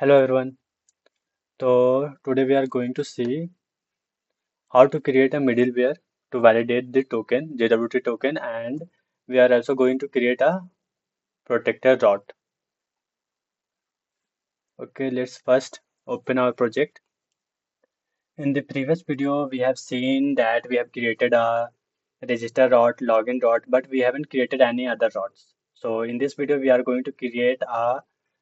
Hello everyone. So today we are going to see how to create a middleware to validate the token, JWT token, and we are also going to create a protector rod. Okay, let's first open our project. In the previous video, we have seen that we have created a register rod, login rod, but we haven't created any other rods. So in this video, we are going to create a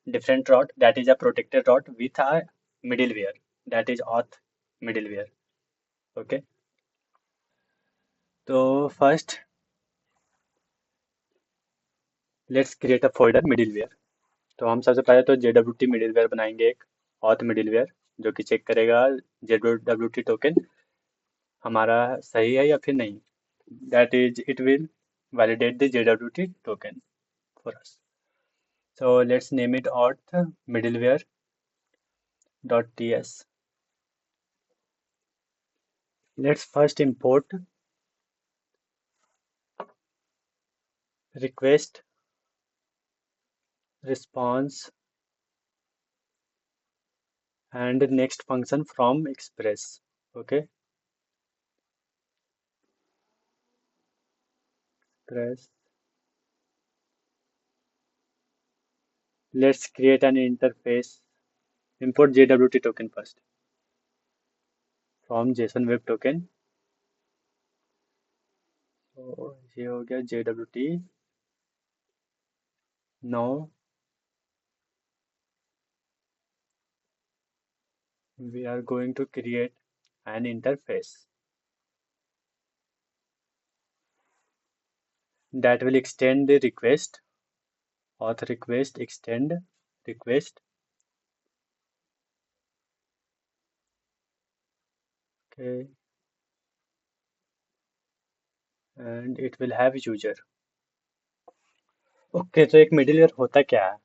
different rod that is a protector rod with a middleware that is auth middleware. Okay. तो first let's create a folder middleware. तो हम सबसे पहले तो JWT middleware बनाएंगे, एक auth middleware जो कि चेक करेगा JWT टोकन हमारा सही है या फिर नहीं। That is it will validate the JWT token for us. So let's name it auth middleware dot ts। Let's first import request response and next function from express. Okay, express. Let's create an interface. Import JWT token first from JSON Web Token. तो ये हो गया JWT. Now we are going to create an interface that will extend the request, auth request, extend request. Okay, and it will have user. Okay, तो एक middleware होता क्या है?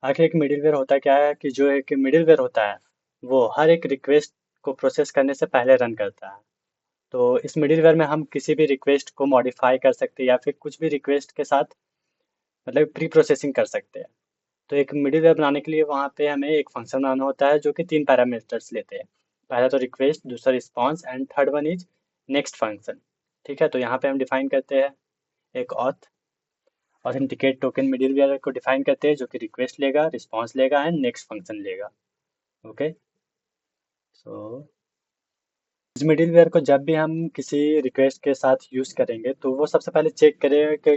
आखिर एक मिडिलवेयर होता क्या है कि जो एक मिडिलवेयर होता है वो हर एक रिक्वेस्ट को प्रोसेस करने से पहले रन करता है। तो इस मिडिलवेयर में हम किसी भी रिक्वेस्ट को मॉडिफाई कर सकते हैं या फिर कुछ भी रिक्वेस्ट के साथ मतलब प्री प्रोसेसिंग कर सकते हैं। तो एक मिडिलवेयर बनाने के लिए वहाँ पे हमें एक फंक्शन बनाना होता है जो कि 3 पैरामीटर्स लेते हैं। पहला तो रिक्वेस्ट, दूसरा response and third one is next function. ठीक है, तो यहाँ पे हम डिफाइन करते हैं एक ऑथ ऑथेंटिकेट टोकन मिडिलवेयर को डिफाइन करते हैं जो कि रिक्वेस्ट लेगा, रिस्पॉन्स लेगा एंड नेक्स्ट फंक्शन लेगा। ओके, सो इस मिडिलवेयर को जब भी हम किसी रिक्वेस्ट के साथ यूज करेंगे तो वो सबसे पहले चेक करेगा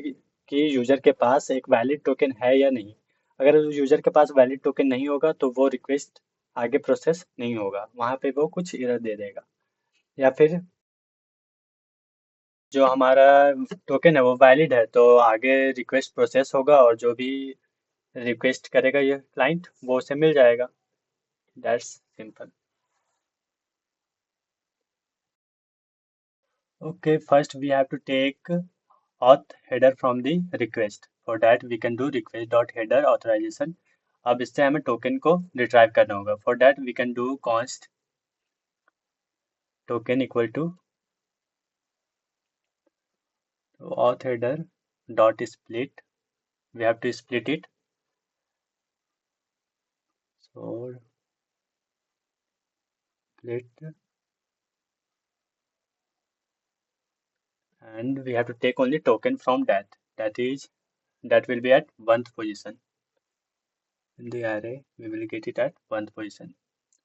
कि यूजर के पास एक वैलिड टोकन है या नहीं। अगर यूजर के पास वैलिड टोकन नहीं होगा तो वो रिक्वेस्ट आगे प्रोसेस नहीं होगा, वहाँ पे वो कुछ एरर दे देगा। या फिर जो हमारा टोकन है वो वैलिड है तो आगे रिक्वेस्ट प्रोसेस होगा और जो भी रिक्वेस्ट करेगा ये क्लाइंट वो उसे मिल जाएगा। That's simple. Okay, first we have to take auth header from the request. For that we can do request dot header authorization. अब इससे हमें टोकन को रिट्राइव करना होगा। For that we can do const token equal to auth header dot split. We have to split it. So split, and we have to take only token from that. That will be at 1th position in the array. We will get it at 1th position.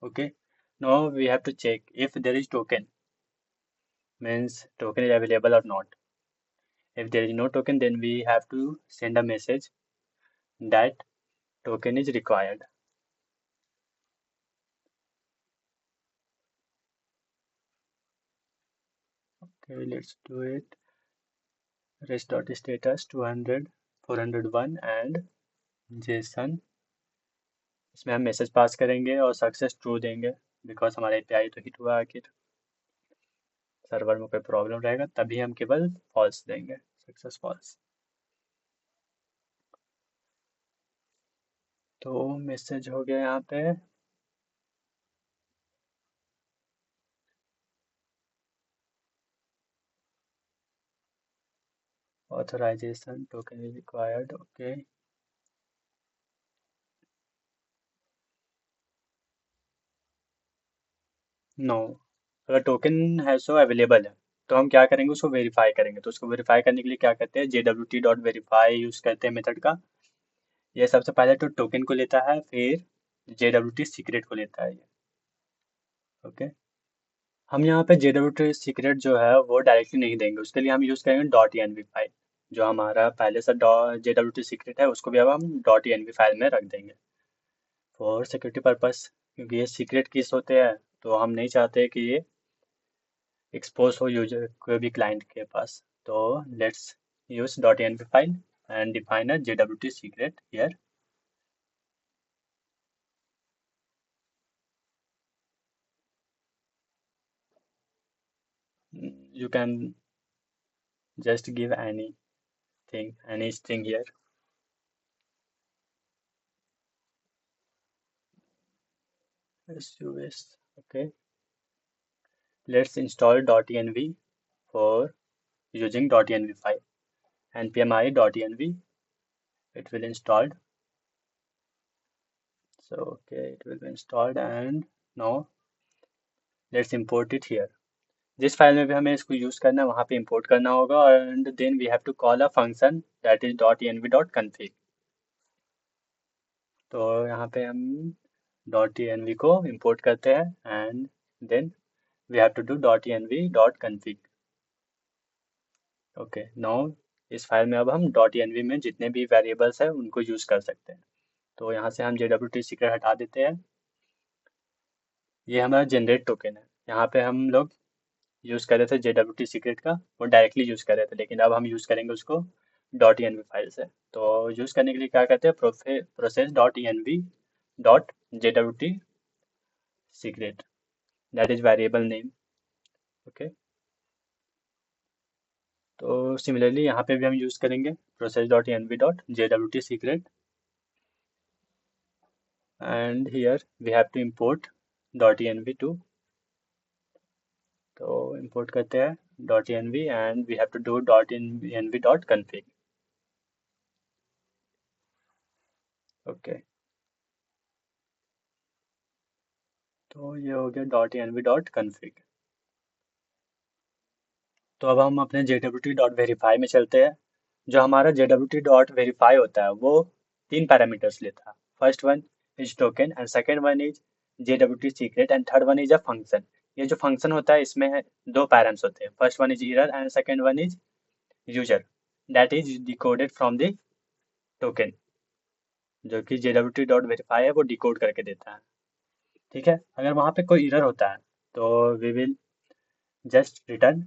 Okay. Now we have to check if there is token, means token is available or not. If there is no token, then we have to send a message that token is required. Okay, let's do it. Rest.status 200 401 and JSON. इसमें हम message pass करेंगे और success true देंगे because हमारा API तो hit हुआ। आखिर server में कोई प्रॉब्लम रहेगा तभी हम केवल फॉल्स देंगे, सक्सेस फॉल्स। तो मैसेज हो गया यहाँ पे। Authorization token is required. Okay. No, अगर टोकन है सो अवेलेबल है तो हम क्या करेंगे, उसको वेरीफाई करेंगे। तो उसको वेरीफाई करने के लिए क्या करते हैं, JWT.verify यूज़ करते हैं मेथड का। ये सबसे पहले तो टोकन को लेता है, फिर JWT सीक्रेट को लेता है ये। ओके, हम यहाँ पे JWT सीक्रेट जो है वो डायरेक्टली नहीं देंगे, उसके लिए हम यूज़ करेंगे .env फाइल। जो हमारा पहले से JWT सीक्रेट है उसको भी अब हम .env फाइल में रख देंगे फॉर सिक्योरिटी पर्पस, क्योंकि ये सीक्रेट कीज होते हैं तो हम नहीं चाहते कि ये एक्सपोज हो यूजर कोई भी क्लाइंट के पास। तो let's use .env file and define a JWT secret here. You can just give any string here. As you wish. Okay, let's install .env for using .env file. npm i.env, it will installed. So okay, it will be installed, and now let's import it here. जिस file में भी हमें इसको use करना है वहां पे import करना होगा, and then we have to call a function that is .env.config. तो यहाँ पे हम .env को इंपोर्ट करते हैं, and then we have to do .env.config. Okay, now इस फाइल में अब हम .env में जितने भी वेरिएबल्स हैं उनको यूज कर सकते हैं। तो यहाँ से हम JWT सीक्रेट हटा देते हैं। ये हमारा जनरेट टोकन है, यहाँ पे हम लोग यूज़ कर रहे थे JWT सीक्रेट का, वो डायरेक्टली यूज़ कर रहे थे, लेकिन अब हम यूज़ करेंगे उसको .env फाइल से। तो यूज़ करने के लिए क्या करते हैं, process .env.jwt secret, that is variable name. Okay, तो सिमिलरली यहाँ पे भी हम यूज़ करेंगे process .env.jwt secret, and here we have to import .env2। तो इंपोर्ट करते हैं .env, and we have to do .env.config. Okay, तो ये हो गया .env.config। तो अब हम अपने JWT.verify में चलते हैं। जो हमारा JWT.verify होता है वो 3 पैरामीटर्स लेता है। First one is token, and second one is JWT secret, and third one is a function. ये जो फंक्शन होता है इसमें दो पैराम्स होते हैं, first one is error and second one is user, that is decoded from the token, जो कि JWT.verify है वो डिकोड करके देता है। ठीक है, अगर वहाँ पे कोई एरर होता है तो we will just return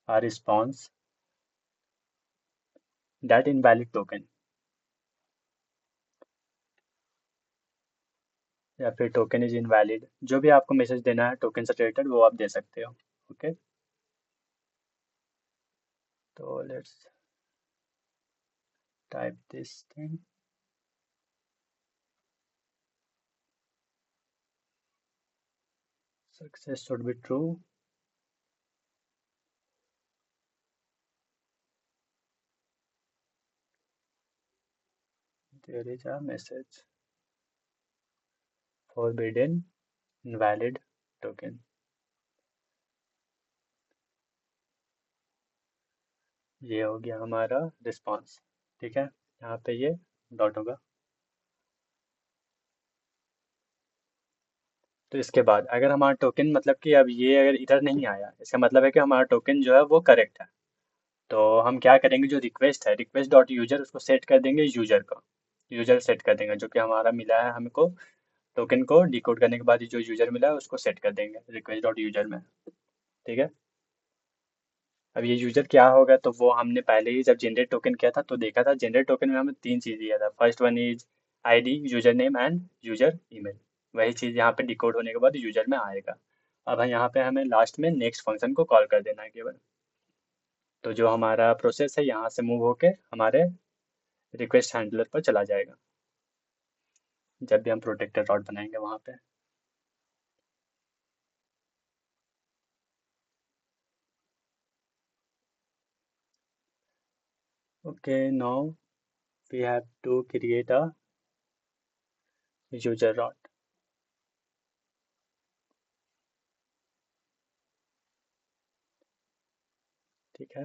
a response that invalid token, या फिर टोकन इज इनवैलिड, जो भी आपको मैसेज देना है टोकन से रिलेटेड वो आप दे सकते हो। ओके, तो let's type this thing, success should be true, there is a message forbidden invalid token। ये हो गया हमारा रिस्पॉन्स। ठीक है, यहाँ पे ये डॉट होगा। तो इसके बाद अगर हमारा टोकन, मतलब कि अब ये अगर इधर नहीं आया, इसका मतलब है कि हमारा टोकन जो है वो करेक्ट है। तो हम क्या करेंगे, जो रिक्वेस्ट है, रिक्वेस्ट डॉट यूजर, उसको सेट कर देंगे यूजर का, यूजर सेट कर देंगे जो कि हमारा मिला है हमको। टोकन को डिकोड करने के बाद जो यूजर मिला है उसको सेट कर देंगे रिक्वेस्ट डॉट यूजर में। ठीक है, अब ये यूजर क्या होगा, तो वो हमने पहले ही जब जनरेट टोकन किया था तो देखा था, जनरेट टोकन में हमें तीन चीज़ दिया था। First one is ID, user name and user email. वही चीज़ यहाँ पे डिकोड होने के बाद यूजर में आएगा। अब यहाँ पे हमें लास्ट में नेक्स्ट फंक्शन को कॉल कर देना है केवल। तो जो हमारा प्रोसेस है यहाँ से मूव होके हमारे रिक्वेस्ट हैंडलर पर चला जाएगा जब भी हम प्रोटेक्टेड रॉड बनाएंगे वहाँ पे। Okay, now we have to create a user rod. ठीक है।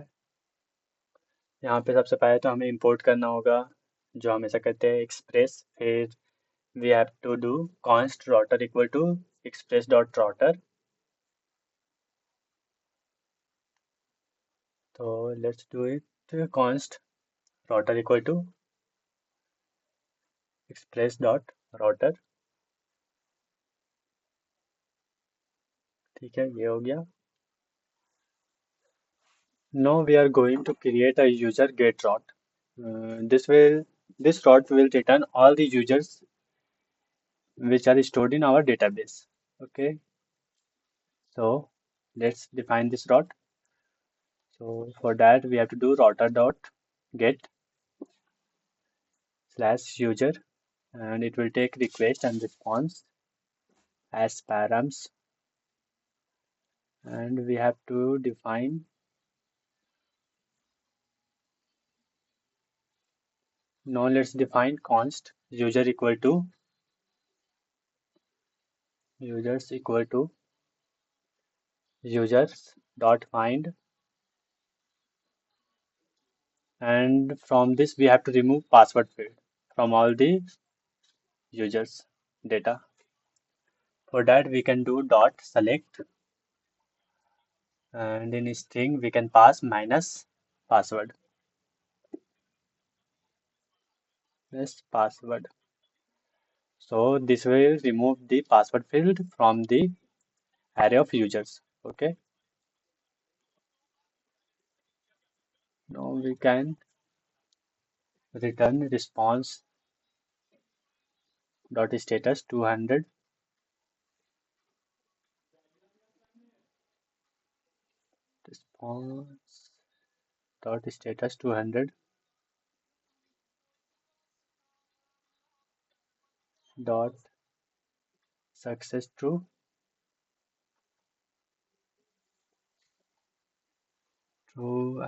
यहाँ पे सबसे पहले तो हमें इंपोर्ट करना होगा, जो हमेशा करते हैं, एक्सप्रेस। फिर we have to do const router equal to express dot router. So let's do it. Const router equal to express dot router. ठीक है, ये हो गया। Now we are going to create a user get route. This route will return all the users which are stored in our database. Okay, so let's define this route. So for that we have to do router dot get slash user, and it will take request and response as params, and we have to define, now let's define const users equal to users dot find, and from this we have to remove password field from all the users data. For that we can do dot select, and in string we can pass minus password. Yes, password. So this will remove the password field from the array of users. Okay, now we can return response dot status 200, response dot status 200 dot success true,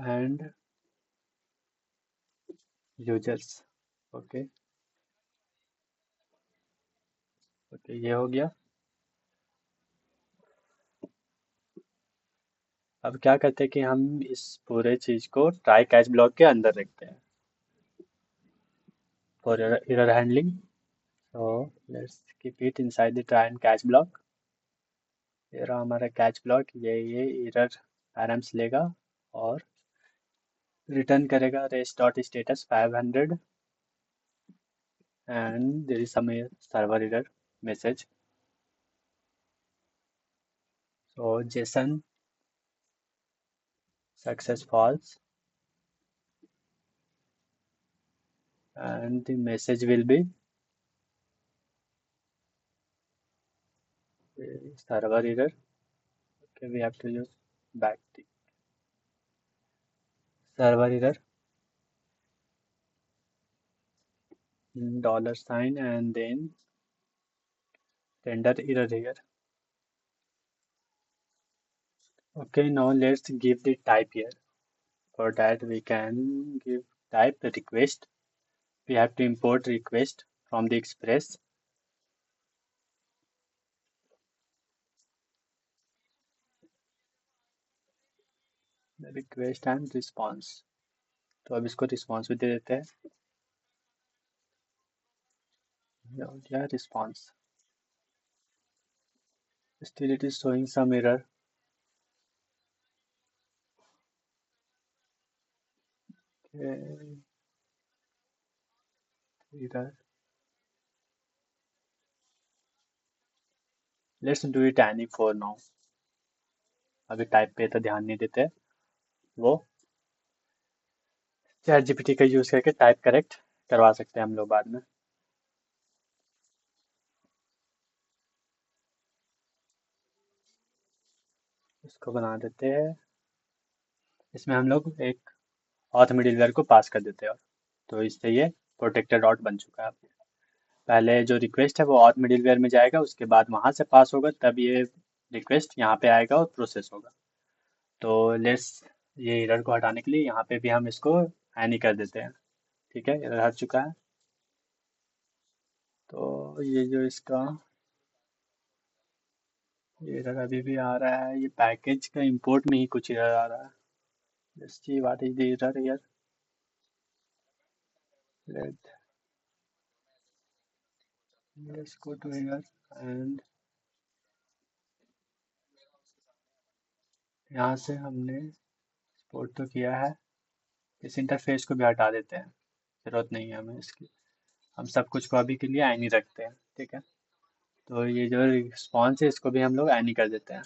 and users. Okay, okay, ये हो गया। अब क्या करते हैं कि हम इस पूरे चीज को ट्राई कैच ब्लॉक के अंदर रखते हैं for error handling. So let's keep it inside the try and catch block. ये रहा हमारा कैच ब्लॉक, ये एरर पैराम्स लेगा और रिटर्न करेगा res dot status 500, and there is some server error message. So JSON success false, and the message will be server error. Okay, we have to use backtick server error, dollar sign, and then render error here. Okay, now let's give the type here. For that we can give type request. We have to import request from the express. Request and response. तो अब इसको response भी दे देते हैं। Yeah, response. Still it is showing some error. Okay, error. Let's do it any for now. अभी type पे तो ध्यान नहीं देते, वो चैट जीपीटी का यूज करके टाइप करेक्ट करवा सकते हैं हम लोग बाद में। इसको बना देते हैं, इसमें हम लोग एक ऑथ मिडिलवेयर को पास कर देते हैं, तो इससे ये प्रोटेक्टेड डॉट बन चुका है। पहले जो रिक्वेस्ट है वो ऑथ मिडिलवेयर में जाएगा, उसके बाद वहां से पास होगा, तब ये रिक्वेस्ट यहाँ पे आएगा और प्रोसेस होगा। तो लेट्स ये एरर को हटाने के लिए यहाँ पे भी हम इसको एनी कर देते हैं। ठीक है, एरर हट चुका है। तो ये जो इसका एरर अभी भी आ रहा है, ये पैकेज का इंपोर्ट में ही कुछ एरर आ रहा है। let's see what is the error here. let let's go to here, and यहाँ से हमने एक्सपोर्ट तो किया है, इस इंटरफेस को भी हटा देते हैं, जरूरत नहीं है हमें इसकी। हम सब कुछ को अभी के लिए एनी रखते हैं, ठीक है। तो ये जो रिस्पॉन्स है इसको भी हम लोग एनी कर देते हैं।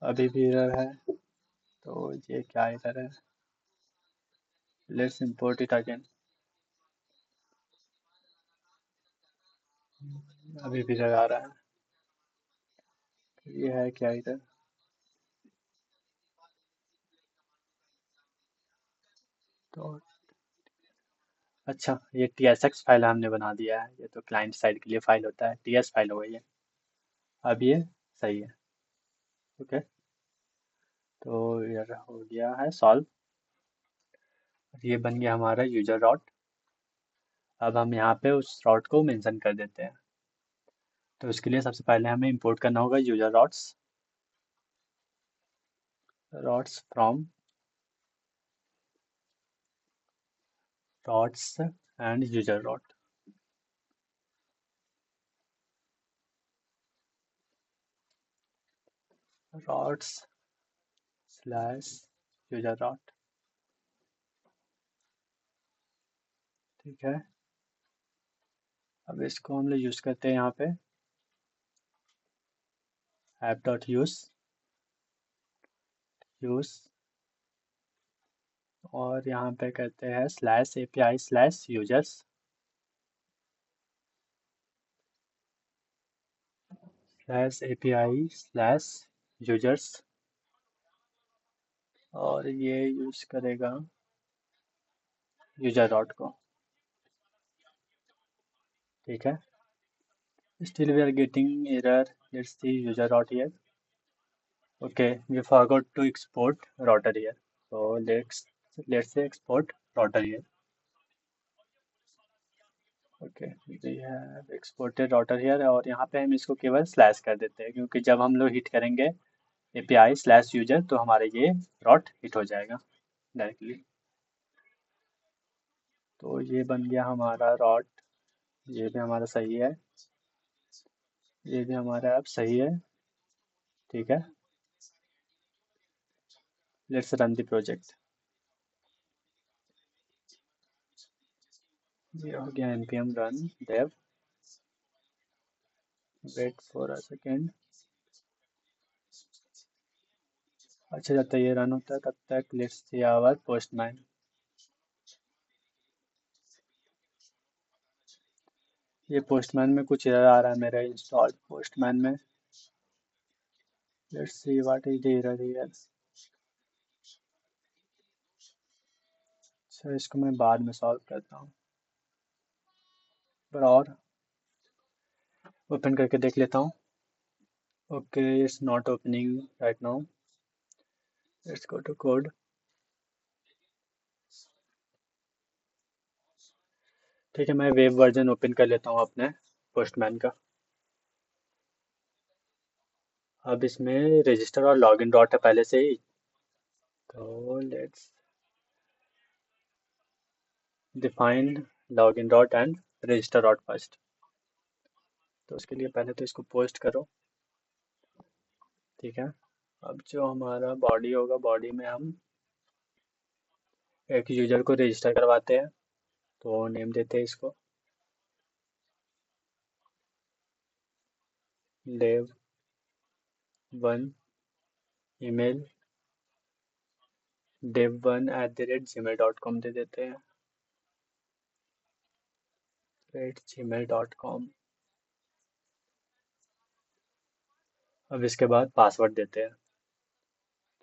अभी भी एरर है, तो ये क्या एरर है? Let's import it again. अभी भी एरर आ रहा है, तो ये है क्या एरर? तो अच्छा, ये tsx फाइल हमने बना दिया है, ये तो क्लाइंट साइड के लिए फाइल होता है, ts फाइल हो गई है। अब ये सही है, ओके। तो ये हो गया है सॉल्व। ये बन गया हमारा यूजर रॉट। अब हम यहाँ पे उस रॉट को मेंशन कर देते हैं। तो इसके लिए सबसे पहले हमें इंपोर्ट करना होगा user routes from routes and user route. Routes slash user route, ठीक है। अब इसको हम लोग यूज़ करते हैं यहाँ पे ऐप डॉट यूज़, और यहाँ पे करते हैं slash API slash users, slash API slash users, और ये यूज़ करेगा यूजर डॉट को, ठीक है। Still we are getting error, let's see user dot here. Okay, we forgot to export router here, so let's say export router here. Okay, we have exported router here, और यहाँ पे हम इसको केवल slash कर देते हैं, क्योंकि जब हम लोग हिट करेंगे API स्लैश यूजर तो हमारे ये रॉट हिट हो जाएगा डायरेक्टली। तो ये बन गया हमारा रॉट, ये भी हमारा सही है, ये भी हमारा अब सही है, ठीक है। Let's run the project. ये हो गया npm run dev, wait for a second. अच्छा, जब तक ये रन होता है तब तक लेट्स सी आवर पोस्टमैन। ये पोस्टमैन में कुछ एरर आ रहा है मेरा इंस्टॉल्ड पोस्टमैन में। Let's see what is the error here. अच्छा, इसको मैं बाद में सॉल्व करता हूँ, पर और ओपन करके देख लेता हूँ। Okay, it's not opening right now, let's go to code. ठीक है, मैं वेब वर्जन ओपन कर लेता हूँ अपने पोस्टमैन का। अब इसमें रजिस्टर और लॉगिन डॉट है पहले से ही, तो let's define login dot and register dot first. तो उसके लिए पहले तो इसको पोस्ट करो, ठीक है। अब जो हमारा बॉडी होगा, बॉडी में हम एक यूजर को रजिस्टर करवाते हैं, तो नेम देते हैं इसको dev वन ईमेल dev1@gmail.com दे देते हैं, gmail.com। अब इसके बाद पासवर्ड देते हैं,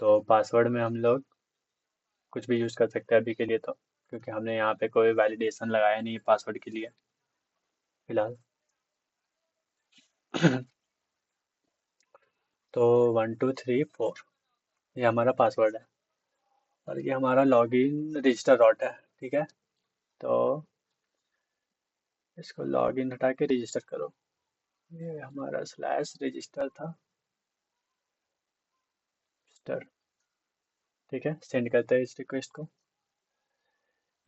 तो पासवर्ड में हम लोग कुछ भी यूज़ कर सकते हैं अभी के लिए, तो क्योंकि हमने यहाँ पे कोई वैलिडेशन लगाया नहीं है पासवर्ड के लिए फिलहाल। तो 1234 ये हमारा पासवर्ड है, और ये हमारा लॉगिन रजिस्टर डॉट है, ठीक है। तो इसको लॉगिन हटा के रजिस्टर करो। ये हमारा स्लैश रजिस्टर था, ठीक है, सेंड करते हैं इस रिक्वेस्ट को।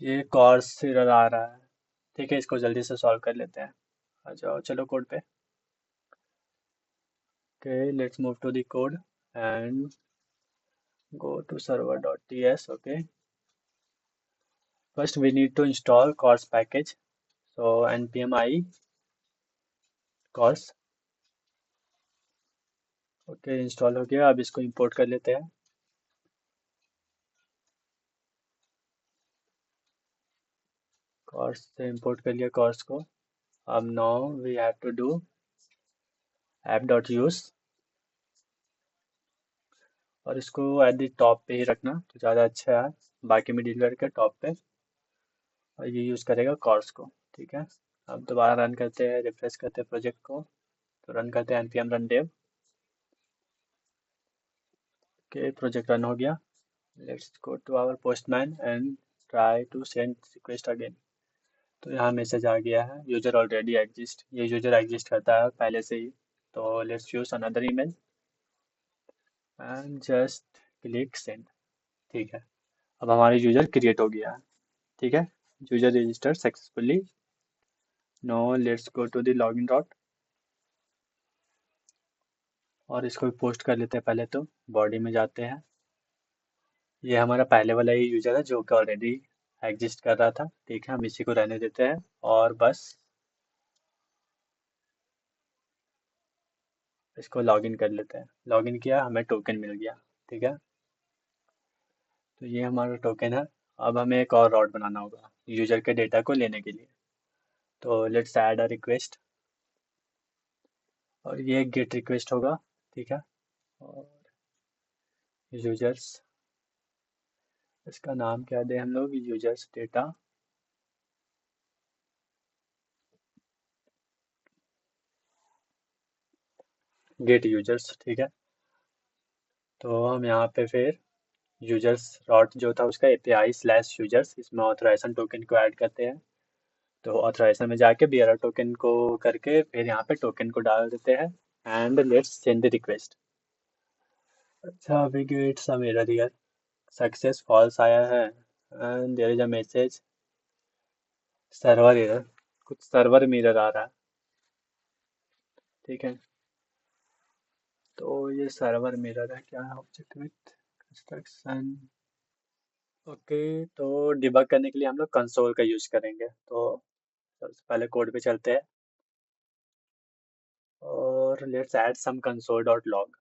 ये कॉर्स एरर आ रहा है। ठीक है, इसको जल्दी से सॉल्व कर लेते हैं। आ जाओ, चलो कोड पे। Okay, let's move to the code and go to server.ts. Okay, first we need to install cors package, so npm i cors. Okay, install हो गया। अब इसको इंपोर्ट कर लेते हैं। कॉर्स से इंपोर्ट कर लिया कॉर्स को। अब now we have to do app.use और इसको एट द टॉप पे ही रखना तो ज़्यादा अच्छा है, बाकी मिडिलवेयर के टॉप पे। और ये यूज़ करेगा कॉर्स को। ठीक है, अब दोबारा रन करते हैं, रिफ्रेश करते हैं प्रोजेक्ट को। तो रन करते हैं npm run dev। Okay, project run हो गया। Let's go to our Postman and try to send request again. तो यहाँ मैसेज आ गया है, यूजर ऑलरेडी एग्जिस्ट। ये यूजर एग्जिस्ट करता है पहले से ही। तो let's use another email and just click send. ठीक है, अब हमारा यूजर क्रिएट हो गया है। ठीक है, user register successfully. No let's go to the login dot और इसको पोस्ट कर लेते हैं। पहले तो बॉडी में जाते हैं। ये हमारा पहले वाला ही यूजर है जो कि ऑलरेडी एग्जिस्ट कर रहा था। ठीक है, हम इसी को रहने देते हैं और बस इसको लॉगिन कर लेते हैं। लॉगिन किया, हमें टोकन मिल गया। ठीक है, तो ये हमारा टोकन है। अब हमें एक और रॉड बनाना होगा यूजर के डेटा को लेने के लिए। तो लेट्स ऐड अ रिक्वेस्ट और ये एक गेट रिक्वेस्ट होगा। ठीक है, और यूजर्स, इसका नाम क्या दें हम लोग, यूजर्स डेटा। Gate users. ठीक है, तो हम यहाँ पे फिर यूजर्स डॉट जो था उसका एपीआई स्लैश यूजर्स, इसमें ऑथराइजेशन टोकन को ऐड करते हैं। तो ऑथराइजेशन में जाके बियरर टोकन को करके फिर यहाँ पे टोकन को डाल देते हैं and let's send the request. अच्छा, अभी get some error here, success false आया है and there is a message server error. कुछ सर्वर में एरर आ रहा है। ठीक है, तो ये सर्वर में एरर है क्या, ऑब्जेक्ट विथ कंस्ट्रक्शन। ओके, तो डिबग करने के लिए हम लोग कंसोल का यूज करेंगे। तो सबसे पहले कोड पे चलते हैं और let's add some console dot log.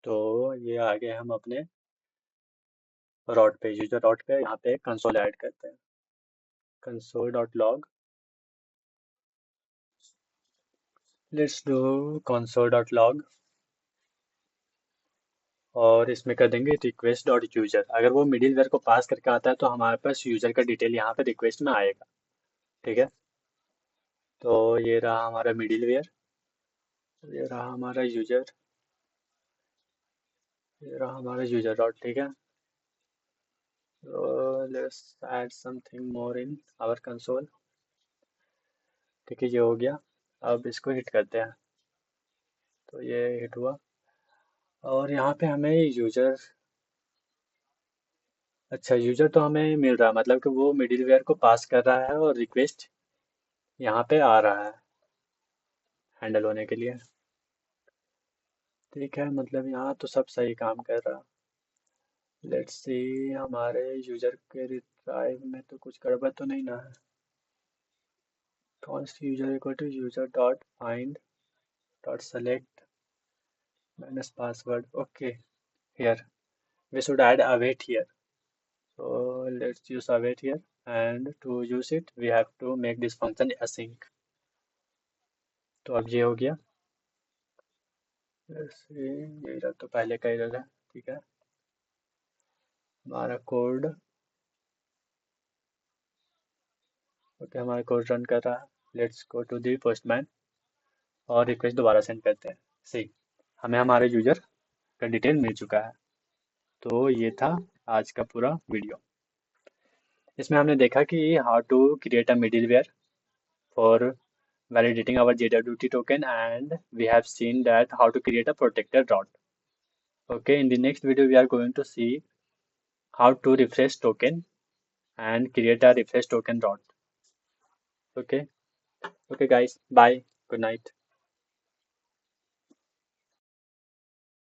तो ये आगे हम अपने रॉड पे, यूजर रॉड पे यहाँ पे कंसोल ऐड करते हैं। Console dot log, let's do console dot log और इसमें कर देंगे रिक्वेस्ट डॉट यूजर। अगर वो मिडिल वेयर को पास करके आता है तो हमारे पास यूजर का डिटेल यहाँ पे रिक्वेस्ट में आएगा। ठीक है, तो ये रहा हमारा मिडिल वेयर, ये रहा हमारा यूजर, ये रहा हमारा यूजर डॉट। ठीक है, so let's add something more in our console। ठीक है, ये हो गया। अब इसको हिट करते हैं तो ये हिट हुआ और यहाँ पे हमें यूजर, अच्छा यूजर तो हमें मिल रहा है, मतलब कि वो मिडिलवेयर को पास कर रहा है और रिक्वेस्ट यहाँ पे आ रहा है हैंडल होने के लिए। ठीक है, मतलब यहाँ तो सब सही काम कर रहा है। लेट्स सी, हमारे यूजर के रिट्राइव में तो कुछ गड़बड़ तो नहीं ना है। const user equal to user dot find dot select minus password। okay, here we should add await here, so let's use await here and to use it we have to make this function async। तो अब ये हो गया। Let's see, ये रहा तो पहले का एरर है। ठीक है, हमारा कोड, ओके, हमारा कोड रन कर रहा है। Let's go to the Postman और रिक्वेस्ट दोबारा सेंड करते हैं। सी, हमें हमारे यूजर का डिटेल मिल चुका है। तो ये था आज का पूरा वीडियो। इसमें हमने देखा कि how to create a middleware for validating our JWT token and we have seen that how to create a protected route। Okay, in the next video we are going to see how to refresh token and create a refresh token route. Okay, okay guys, bye, good night.